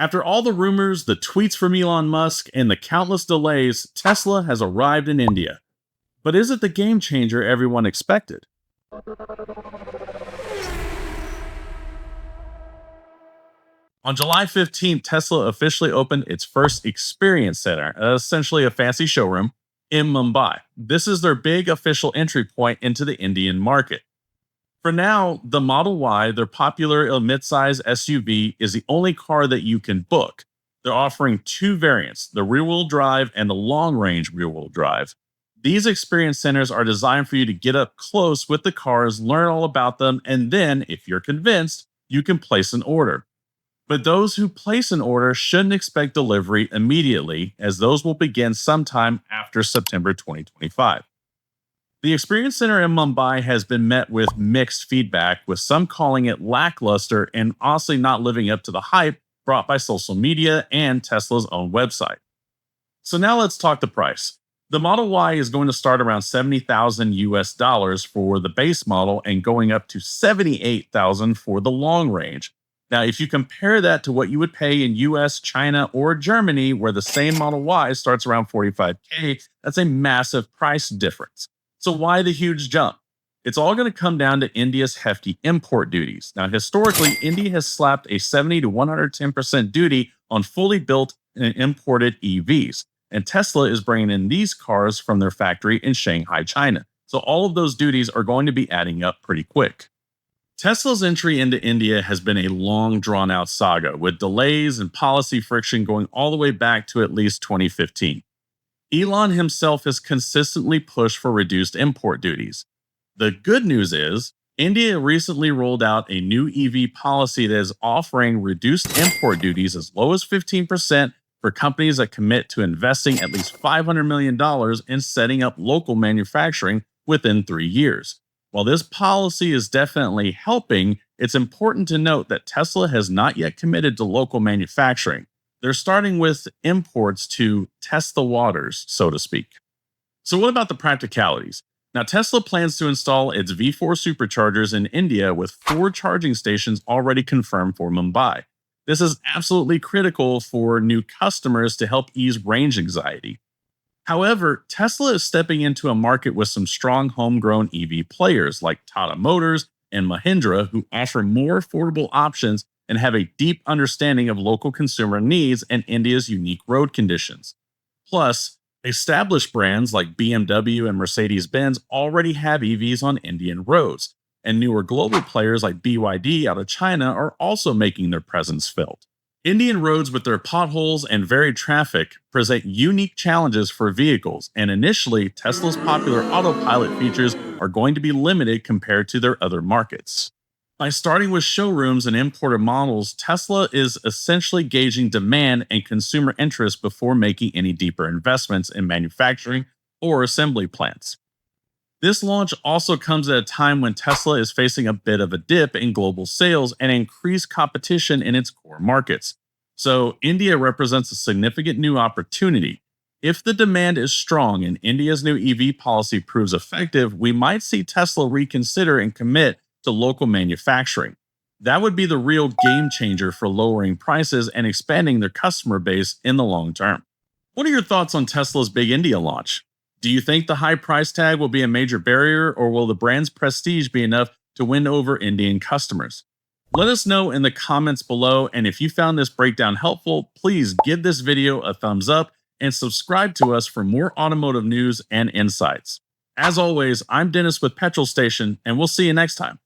After all the rumors, the tweets from Elon Musk, and the countless delays, Tesla has arrived in India. But is it the game changer everyone expected? On July 15th, Tesla officially opened its first experience center, essentially a fancy showroom, in Mumbai. This is their big official entry point into the Indian market. For now, the Model Y, their popular midsize SUV, is the only car that you can book. They're offering two variants, the rear-wheel drive and the long-range rear-wheel drive. These experience centers are designed for you to get up close with the cars, learn all about them, and then, if you're convinced, you can place an order. But those who place an order shouldn't expect delivery immediately, as those will begin sometime after September 2025. The Experience Center in Mumbai has been met with mixed feedback, with some calling it lackluster and honestly not living up to the hype brought by social media and Tesla's own website. So now let's talk the price. The Model Y is going to start around $70,000 for the base model and going up to $78,000 for the long range. Now, if you compare that to what you would pay in US, China, or Germany, where the same Model Y starts around $45K, that's a massive price difference. So why the huge jump? It's all going to come down to India's hefty import duties. Now, historically, India has slapped a 70 to 110% duty on fully built and imported EVs. And Tesla is bringing in these cars from their factory in Shanghai, China. So all of those duties are going to be adding up pretty quick. Tesla's entry into India has been a long, drawn-out saga, with delays and policy friction going all the way back to at least 2015. Elon himself has consistently pushed for reduced import duties. The good news is, India recently rolled out a new EV policy that is offering reduced import duties as low as 15% for companies that commit to investing at least $500 million in setting up local manufacturing within 3 years. While this policy is definitely helping, it's important to note that Tesla has not yet committed to local manufacturing. They're starting with imports to test the waters, so to speak. So what about the practicalities? Now, Tesla plans to install its V4 Superchargers in India with 4 charging stations already confirmed for Mumbai. This is absolutely critical for new customers to help ease range anxiety. However, Tesla is stepping into a market with some strong homegrown EV players like Tata Motors and Mahindra, who offer more affordable options and have a deep understanding of local consumer needs and India's unique road conditions. Plus, established brands like BMW and Mercedes-Benz already have EVs on Indian roads, and newer global players like BYD out of China are also making their presence felt. Indian roads, with their potholes and varied traffic, present unique challenges for vehicles, and initially, Tesla's popular autopilot features are going to be limited compared to their other markets. By starting with showrooms and imported models, Tesla is essentially gauging demand and consumer interest before making any deeper investments in manufacturing or assembly plants. This launch also comes at a time when Tesla is facing a bit of a dip in global sales and increased competition in its core markets. So, India represents a significant new opportunity. If the demand is strong and India's new EV policy proves effective, we might see Tesla reconsider and commit to local manufacturing. That would be the real game changer for lowering prices and expanding their customer base in the long term. What are your thoughts on Tesla's big India launch? Do you think the high price tag will be a major barrier, or will the brand's prestige be enough to win over Indian customers? Let us know in the comments below, and if you found this breakdown helpful, please give this video a thumbs up and subscribe to us for more automotive news and insights. As always, I'm Dennis with Petrol Station, and we'll see you next time.